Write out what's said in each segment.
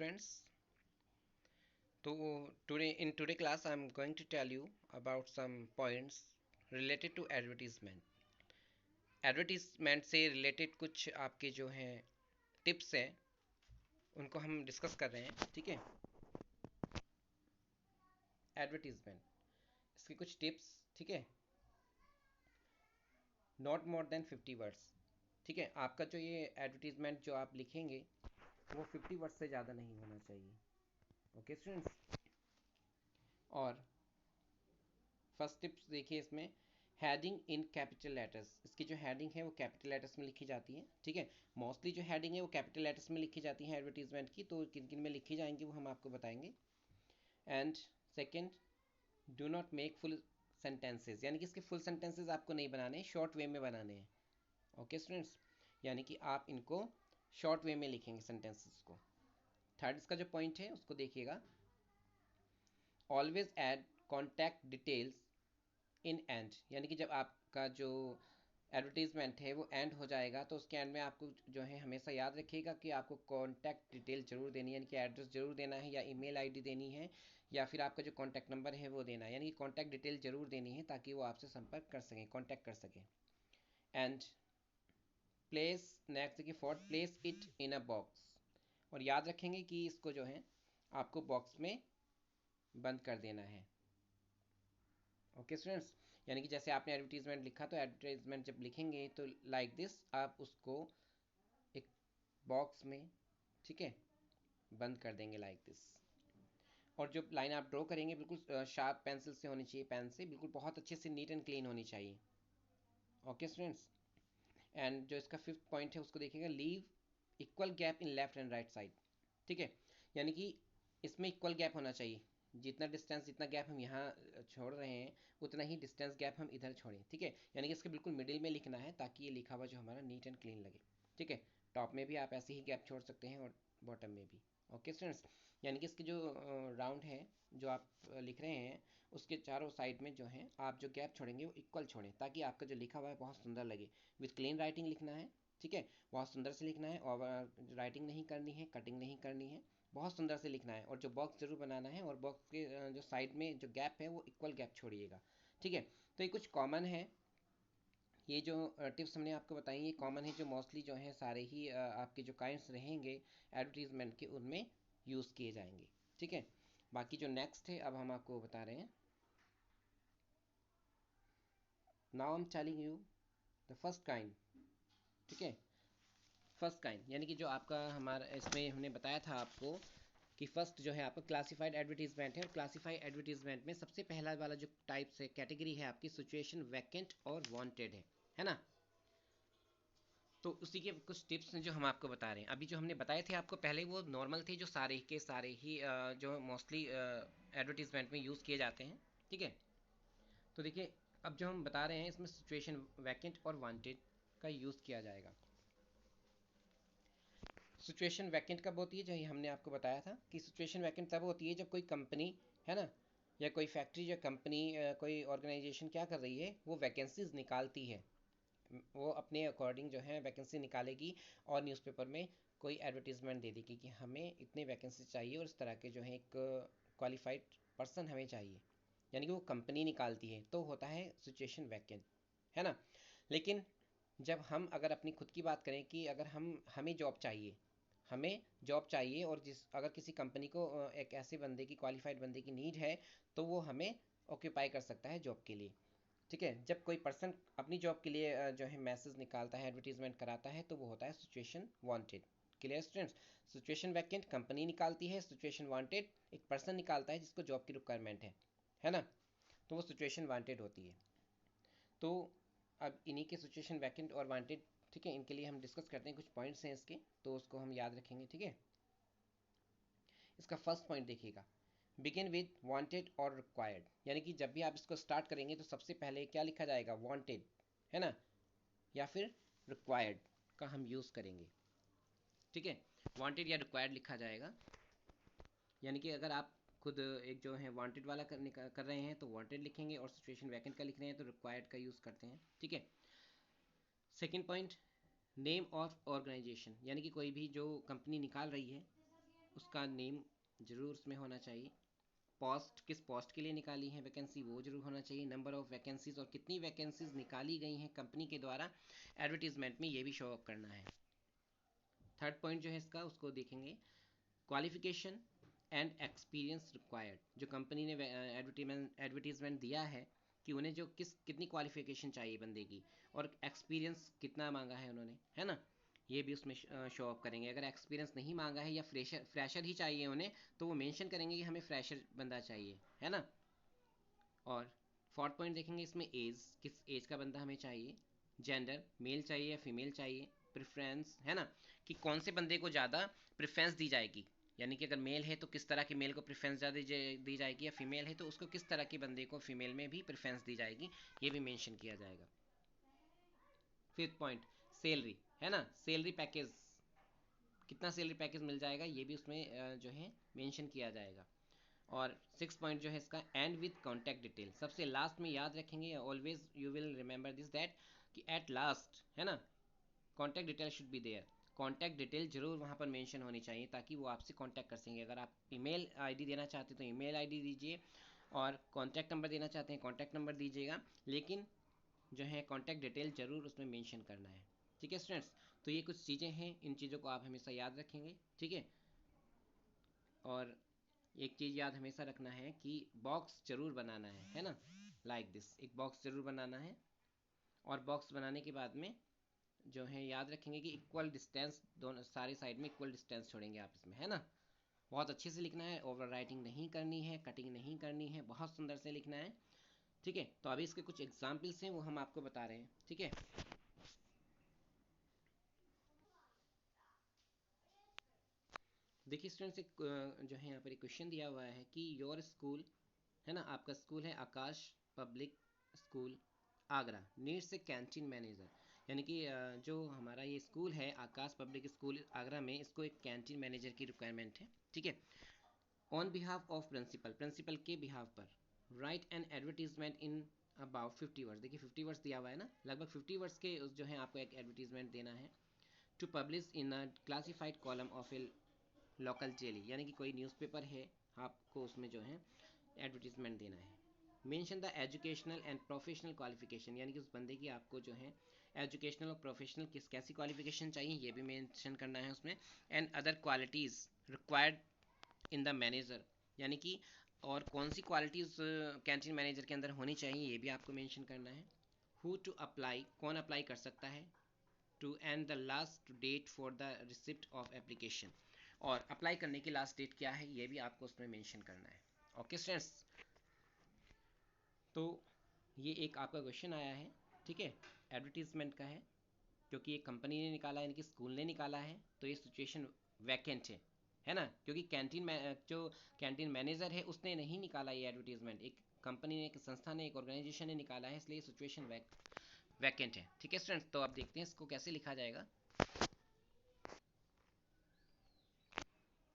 students. In today class, I'm going to tell you about some points related to advertisement. Advertisement से related कुछ आपके जो हैं tips हैं उनको हम डिस्कस कर रहे हैं, ठीक है। एडवर्टीजमेंट, इसके कुछ टिप्स, ठीक है। नॉट मोर देन 50 वर्ड्स, ठीक है। आपका जो ये एडवर्टीजमेंट जो आप लिखेंगे वो 50 वर्ड्स से ज़्यादा नहीं होना चाहिए, ओके स्टूडेंट्स। और फर्स्ट टिप्स देखिए इसमें, हेडिंग इन कैपिटल लेटर्स। इसकी जो हेडिंग है वो कैपिटल लेटर्स में लिखी जाती है, ठीक है। मोस्टली जो हेडिंग है वो कैपिटल लेटर्स में लिखी जाती है एडवर्टीजमेंट की, तो किन किन में लिखी जाएंगी वो हम आपको बताएंगे। And second, do not make full sentences, यानी कि इसके फुल सेंटेंसेज आपको नहीं बनाने हैं, शॉर्ट वे में बनाने हैं, ओके स्टूडेंट्स। यानी कि आप इनको शॉर्ट वे में लिखेंगे सेंटेंसेस को। थर्ड इसका जो पॉइंट है उसको देखिएगा, always add contact details in and, यानी कि जब आपका जो एडवर्टीजमेंट है वो एंड हो जाएगा तो उसके एंड में आपको जो है हमेशा याद रखिएगा कि आपको कॉन्टैक्ट डिटेल जरूर देनी है, यानी कि एड्रेस जरूर देना है या ईमेल आईडी देनी है या फिर आपका जो कॉन्टैक्ट नंबर है वो देना है, यानी कि कॉन्टैक्ट डिटेल जरूर देनी है ताकि वो आपसे संपर्क कर सकें, कॉन्टैक्ट कर सकें। एंड प्लेस, नेक्स्ट देखिए fourth, place it in a box, और याद रखेंगे कि इसको जो है आपको बॉक्स में बंद कर देना है, ओके स्टूडेंट्स। यानी कि जैसे आपने एडवर्टीजमेंट लिखा तो एडवर्टीजमेंट जब लिखेंगे तो लाइक दिस आप उसको एक बॉक्स में, ठीक है, बंद कर देंगे लाइक दिस। और जो लाइन आप ड्रॉ करेंगे बिल्कुल शार्प पेंसिल से होनी चाहिए, पेन से बिल्कुल बहुत अच्छे से नीट एंड क्लीन होनी चाहिए, ओके स्टूडेंट्स। एंड जो इसका फिफ्थ पॉइंट है उसको देखिएगा, leave equal gap in left and right side, ठीक है। यानी कि इसमें इक्वल गैप होना चाहिए, जितना डिस्टेंस जितना गैप हम यहाँ छोड़ रहे हैं उतना ही डिस्टेंस गैप हम इधर छोड़ें, ठीक है। यानी कि इसके बिल्कुल मिडिल में लिखना है ताकि ये लिखा हुआ जो हमारा नीट एंड क्लीन लगे, ठीक है। टॉप में भी आप ऐसे ही गैप छोड़ सकते हैं और बॉटम में भी, ओके स्टूडेंट्स। यानी कि इसके जो राउंड है जो आप लिख रहे हैं उसके चारों साइड में जो है आप जो गैप छोड़ेंगे वो इक्वल छोड़ें ताकि आपका जो लिखा हुआ है बहुत सुंदर लगे। विथ क्लीन राइटिंग लिखना है, ठीक है, बहुत सुंदर से लिखना है, और राइटिंग नहीं करनी है, कटिंग नहीं करनी है, बहुत सुंदर से लिखना है। और जो बॉक्स जरूर बनाना है और बॉक्स के जो साइड में जो गैप है वो इक्वल गैप छोड़िएगा, ठीक है। तो ये कुछ कॉमन है, ये जो टिप्स हमने आपको बताई ये कॉमन है, जो मोस्टली जो है सारे ही आपके जो काइंड्स रहेंगे एडवर्टीजमेंट के उनमें यूज़ किए जाएंगे, ठीक है। बाकी जो नेक्स्ट है अब हम आपको बता रहे हैं, now I am telling you the first kind, ठीक है। फर्स्ट काइंड यानी कि जो आपका हमारा इसमें हमने बताया था आपको कि फर्स्ट जो है आपका क्लासिफाइड एडवर्टीजमेंट है, और क्लासिफाइड एडवर्टीजमेंट में सबसे पहला वाला जो टाइप्स है, कैटेगरी है आपकी सिचुएशन, वैकेंट और वांटेड है ना। तो उसी के कुछ टिप्स हैं जो हम आपको बता रहे हैं। अभी जो हमने बताए थे आपको पहले वो नॉर्मल थे, जो सारे के सारे ही जो मोस्टली एडवर्टीजमेंट में यूज़ किए जाते हैं, ठीक है। तो देखिए अब जो हम बता रहे हैं इसमें सिचुएशन, वैकेंट और वांटेड का यूज़ किया जाएगा। सिचुएशन वैकेंट कब होती है, जो ये हमने आपको बताया था कि सिचुएशन वैकेंट तब होती है जब कोई कंपनी है ना, या कोई फैक्ट्री या कंपनी कोई ऑर्गेनाइजेशन क्या कर रही है, वो वैकेंसीज निकालती है, वो अपने अकॉर्डिंग जो है वैकेंसी निकालेगी और न्यूज़पेपर में कोई एडवर्टीजमेंट दे देगी कि हमें इतने वैकेंसी चाहिए और इस तरह के जो है एक क्वालिफाइड पर्सन हमें चाहिए, यानी कि वो कंपनी निकालती है, तो होता है सिचुएशन वैकेंट, है ना। लेकिन जब हम अगर अपनी खुद की बात करें कि अगर हमें जॉब चाहिए, हमें जॉब चाहिए और जिस अगर किसी कंपनी को एक ऐसे बंदे की, क्वालिफाइड बंदे की नीड है तो वो हमें ऑक्यूपाई कर सकता है जॉब के लिए, ठीक है। जब कोई पर्सन अपनी जॉब के लिए जो है मैसेज निकालता है, एडवर्टीजमेंट कराता है, तो वो होता है situation wanted. Clear students, situation vacant company निकालती है, सिचुएशन वांटेड एक पर्सन निकालता है जिसको जॉब की रिक्वायरमेंट है ना, तो वो सिचुएशन वांटेड होती है। तो अब इन्हीं के सिचुएशन वैकेंट और वांटेड, ठीक है, इनके लिए हम डिस्कस करते हैं, कुछ पॉइंट्स हैं इसके तो उसको हम याद रखेंगे, ठीक है। इसका फर्स्ट पॉइंट देखिएगा, बिगिन विद वांटेड और रिक्वायर्ड, यानी कि जब भी आप इसको स्टार्ट करेंगे तो सबसे पहले क्या लिखा जाएगा, वांटेड, है ना, या फिर रिक्वायर्ड का हम यूज़ करेंगे, ठीक है। वांटेड या रिक्वायर्ड लिखा जाएगा, यानी कि अगर आप खुद एक जो है वांटेड वाला कर रहे हैं तो वांटेड लिखेंगे, और सिचुएशन वैकेंट का लिख रहे हैं तो रिक्वायर्ड का यूज़ करते हैं, ठीक है। Second point, name of organisation, यानी कि कोई भी जो कंपनी निकाल रही है उसका नेम जरूर उसमें होना चाहिए। पोस्ट, किस पोस्ट के लिए निकाली है वैकेंसी, वो जरूर होना चाहिए। नंबर ऑफ वैकेंसीज और कितनी वैकेंसीज निकाली गई हैं कंपनी के द्वारा एडवर्टीजमेंट में, ये भी शो अप करना है। थर्ड पॉइंट जो है इसका उसको देखेंगे, क्वालिफिकेशन एंड एक्सपीरियंस रिक्वायर्ड। जो कंपनी ने एडवर्टीजमेंट दिया है कि उन्हें जो कितनी क्वालिफिकेशन चाहिए बंदे की, और एक्सपीरियंस कितना मांगा है उन्होंने, है ना, ये भी उसमें शो अप करेंगे। अगर एक्सपीरियंस नहीं मांगा है या फ्रेशर फ्रेशर ही चाहिए उन्हें, तो वो मेंशन करेंगे कि हमें फ्रेशर बंदा चाहिए, है ना। और फोर्थ पॉइंट देखेंगे इसमें, एज, किस एज का बंदा हमें चाहिए, जेंडर, मेल चाहिए या फीमेल चाहिए, प्रेफरेंस, है ना, कि कौन से बंदे को ज़्यादा प्रेफरेंस दी जाएगी, यानी कि अगर मेल है तो किस तरह के मेल को प्रेफरेंस ज़्यादा दी जाएगी, या फीमेल है तो उसको किस तरह के बंदे को फीमेल में भी प्रेफरेंस दी जाएगी, ये भी मेंशन किया जाएगा। फिफ्थ पॉइंट, सैलरी, है ना, सैलरी पैकेज, कितना सैलरी पैकेज मिल जाएगा, ये भी उसमें जो है मेंशन किया जाएगा। और सिक्स पॉइंट जो है इसका, एंड विथ कॉन्टैक्ट डिटेल, सबसे लास्ट में याद रखेंगे, always you will remember this that, कि एट लास्ट, है ना, contact detail should be there. Contact detail जरूर वहाँ पर मेंशन होनी चाहिए ताकि वो आपसे कॉन्टैक्ट कर सकेंगे। अगर आप ईमेल आईडी देना चाहते हैं तो ईमेल आईडी दीजिए, और कॉन्टैक्ट नंबर देना चाहते हैं कॉन्टैक्ट नंबर दीजिएगा, लेकिन जो है कॉन्टैक्ट डिटेल जरूर उसमें मेंशन करना है। ठीक है स्टूडेंट्स, तो ये कुछ चीज़ें हैं, इन चीज़ों को आप हमेशा याद रखेंगे, ठीक है। और एक चीज़ याद हमेशा रखना है कि बॉक्स जरूर बनाना है ना, लाइक दिस, एक बॉक्स जरूर बनाना है। और बॉक्स बनाने के बाद में जो है याद रखेंगे कि इक्वल डिस्टेंस, दोनों सारी साइड में इक्वल डिस्टेंस छोड़ेंगे आप इसमें, है ना। बहुत अच्छे से लिखना है, ओवर राइटिंग नहीं करनी है, कटिंग नहीं करनी है, बहुत सुंदर से लिखना है, ठीक है। तो अभी इसके कुछ एग्जाम्पल्स हैं वो हम आपको बता रहे हैं, ठीक है। देखिए स्टूडेंट्स, एक जो है यहाँ पर एक क्वेश्चन दिया हुआ है कि योर स्कूल, है ना, आपका स्कूल है Aakash public school Agra, needs a canteen manager, यानी कि जो हमारा ये स्कूल है आकाश पब्लिक स्कूल आगरा में, इसको एक कैंटीन मैनेजर की रिक्वायरमेंट है, ठीक है। On behalf of principal, principal के बिहाफ पर, write an advertisement in about 50 words, देखिए 50 वर्ड्स दिया हुआ है ना, लगभग 50 वर्ड्स के जो है आपको एक एडवर्टीजमेंट देना है, to publish in a classified column of a local daily, यानी कि कोई न्यूज़पेपर है, आपको उसमें जो है एडवर्टीजमेंट देना है। Mention the educational and professional qualification, यानी कि उस बंदे की आपको जो है एजुकेशनल और प्रोफेशनल कैसी क्वालिफिकेशन चाहिए ये भी मेंशन करना है उसमें। And other qualities required in the manager, यानी कि और कौन सी क्वालिटीज़ कैंटीन मैनेजर के अंदर होनी चाहिए ये भी आपको मेंशन करना है। हु टू अप्लाई, कौन अप्लाई कर सकता है, to and the last date for the receipt of application, और अप्लाई करने की लास्ट डेट क्या है ये भी आपको उसमें मेंशन करना है। ओके स्टूडेंट्स, तो ये एक आपका क्वेश्चन आया है, ठीक है, एडवर्टीजमेंट का है, क्योंकि ये कंपनी ने निकाला है, यानी कि स्कूल ने निकाला है, तो ये सिचुएशन वैकेंट है ना, क्योंकि कैंटीन में जो कैंटीन मैनेजर है उसने नहीं निकाला ये एडवर्टीजमेंट, एक कंपनी ने, एक संस्था ने, एक ऑर्गेनाइजेशन ने निकाला है, इसलिए सिचुएशन वैकेंट है, ठीक है स्टूडेंट्स। तो आप देखते हैं इसको कैसे लिखा जाएगा।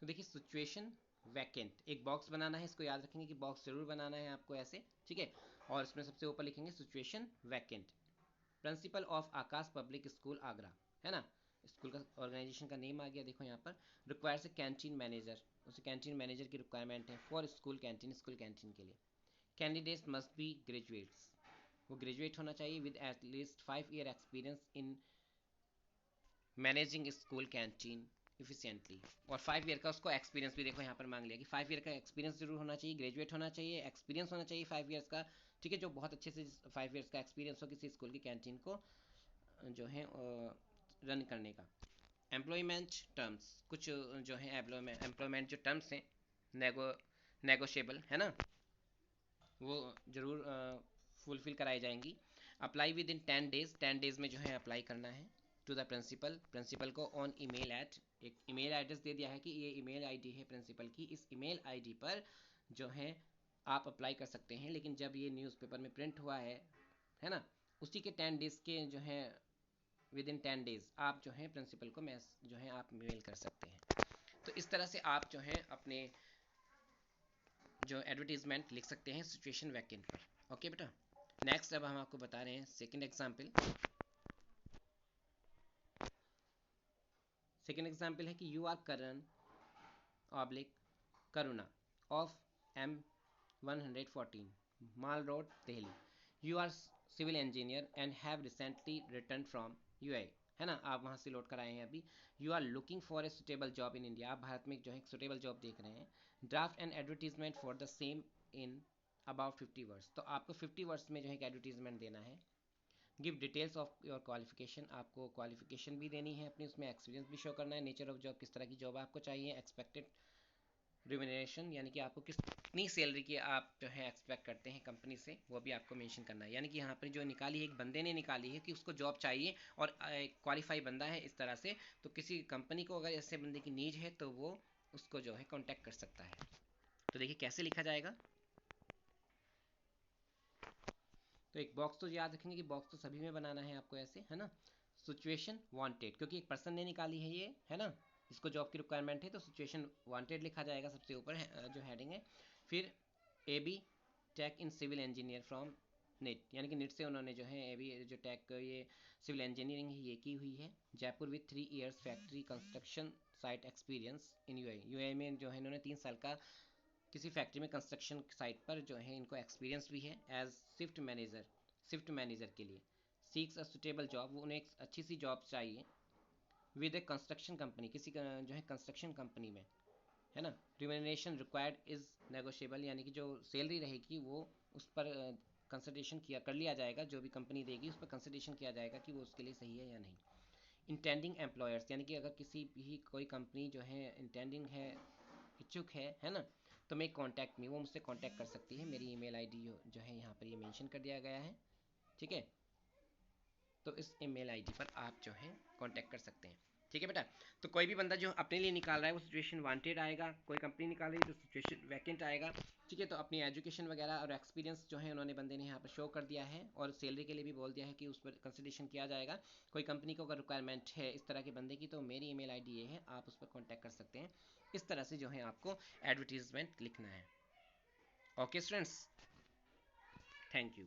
तो देखिए सिचुएशन वैकेंट, एक बॉक्स बनाना है, इसको याद रखेंगे कि बॉक्स जरूर बनाना है आपको ऐसे, ठीक है। और इसमें सबसे ऊपर लिखेंगे situation vacant, principle of Akash public school Agra, है ना, स्कूल का ऑर्गेनाइजेशन का नेम आ गया, देखो यहाँ पर। रिक्वायर से कैंटीन मैनेजर, उसे कैंटीन मैनेजर की रिक्वायरमेंट है for school canteen, school canteen के लिए। कैंडिडेट्स मस्ट बी ग्रेजुएट्स, वो ग्रेजुएट होना चाहिए with at least 5 year experience in managing school canteen efficiently, और 5 ईयर का उसको एक्सपीरियंस भी देखो यहाँ पर मांग लिया कि 5 ईयर का एक्सपीरियंस जरूर होना चाहिए, ग्रेजुएट होना चाहिए, एक्सपीरियंस होना चाहिए 5 ईयर्स का, ठीक है, जो बहुत अच्छे से 5 ईयर्स का एक्सपीरियंस हो किसी स्कूल की कैंटीन को जो है रन करने का। एम्प्लॉयमेंट टर्म्स, कुछ जो है एम्प्लॉयमेंट जो टर्म्स हैं नेगोशिएबल, है ना, वो जरूर फुलफिल कराई जाएंगी। Apply with in 10 days, 10 days में जो है अप्लाई करना है। टू द प्रिंसिपल, प्रिंसिपल को ऑन ईमेल एट, एक ईमेल एड्रेस दे दिया है कि ये ईमेल आईडी है प्रिंसिपल की, इस ईमेल आईडी पर जो है आप अप्लाई कर सकते हैं, लेकिन जब ये न्यूज़पेपर में प्रिंट हुआ है ना, उसी के 10 डेज के जो है विद इन 10 डेज आप जो है प्रिंसिपल को जो है आप मेल कर सकते हैं। तो इस तरह से आप जो है अपने जो एडवर्टीजमेंट लिख सकते हैं सिचुएशन वैकेंट पर। ओके बेटा, नेक्स्ट अब हम आपको बता रहे हैं सेकंड एग्जांपल। सेकंड एग्जांपल है कि you are Karan oblique Karuna of M114 Mall Road, Delhi. You are civil engineer and have recently returned from UAE, है ना, आप वहाँ से लौट कर आए हैं अभी. You are looking for a suitable job in India, आप भारत में जो है एक सुटेबल जॉब देख रहे हैं. Draft an advertisement for the same in about 50 words, तो आपको 50 वर्ड्स में जो है एक एडवर्टीजमेंट देना है. Give details of your qualification, आपको क्वालिफिकेशन भी देनी है अपनी, उसमें एक्सपीरियंस भी शो करना है. नेचर ऑफ जॉब, किस तरह की जॉब आपको चाहिए. एक्सपेक्टेड रिम्यूनरेशन, यानी कि आपको कितनी सैलरी की आप जो है एक्सपेक्ट करते हैं कंपनी से, वो भी आपको मेंशन करना है. यानी कि यहाँ पर जो निकाली है एक बंदे ने निकाली है कि उसको जॉब चाहिए और क्वालिफाई बंदा है इस तरह से, तो किसी कंपनी को अगर ऐसे बंदे की नीड है तो वो उसको जो है कॉन्टैक्ट कर सकता है. तो देखिए कैसे लिखा जाएगा. तो एक बॉक्स तो याद रखेंगे कि बॉक्स तो सभी में बनाना है आपको ऐसे, है ना. सिचुएशन वांटेड, क्योंकि एक पर्सन ने निकाली है ये, है ना, जिसको जॉब की रिक्वायरमेंट है, तो सिचुएशन वांटेड लिखा जाएगा सबसे ऊपर जो हेडिंग है. फिर a B tech in civil engineer from net, यानी कि नेट से उन्होंने जो है ए बी जो टेक ये सिविल इंजीनियरिंग ये की हुई है. Jaipur with 3 years factory construction site experience in UAE, UAE में जो है इन्होंने 3 साल का किसी फैक्ट्री में कंस्ट्रक्शन साइट पर जो है इनको एक्सपीरियंस भी है. एज शिफ्ट मैनेजर के लिए. सीक्स अ सुटेबल जॉब, वो उन्हें एक अच्छी सी जॉब चाहिए. विद ए कंस्ट्रक्शन कंपनी, किसी जो है कंस्ट्रक्शन कंपनी में, है ना. रिम्यूनरेशन रिक्वायर्ड इज नेगोशिएबल, यानी कि जो सैलरी रहेगी वो उस पर कंसल्टेशन किया कर लिया जाएगा, जो भी कंपनी देगी उस पर कंसल्टेशन किया जाएगा कि वो उसके लिए सही है या नहीं. इंटेंडिंग एम्प्लॉयर्स, यानी कि अगर किसी भी कोई कंपनी जो है इंटेंडिंग है, इच्छुक है ना, तो मैं कॉन्टैक्ट मी, वो मुझसे कॉन्टैक्ट कर सकती है. मेरी ईमेल आईडी जो है यहाँ पर ये मेंशन कर दिया गया है, ठीक है. तो इस ईमेल आईडी पर आप जो है कांटेक्ट कर सकते हैं, ठीक है बेटा. तो कोई भी बंदा जो अपने लिए निकाल रहा है वो सिचुएशन वांटेड आएगा, कोई कंपनी निकाल रही है तो सिचुएशन वैकेंट आएगा, ठीक है. तो अपनी एजुकेशन वगैरह और एक्सपीरियंस जो है उन्होंने बंदे ने यहाँ पर शो कर दिया है, और सैलरी के लिए भी बोल दिया है कि उस पर कंसिडरेशन किया जाएगा. कोई कंपनी को अगर रिक्वायरमेंट है इस तरह के बंदे की, तो मेरी ईमेल आईडी ये है, आप उस पर कॉन्टैक्ट कर सकते हैं. इस तरह से जो है आपको एडवर्टीजमेंट लिखना है. Okay students, thank you.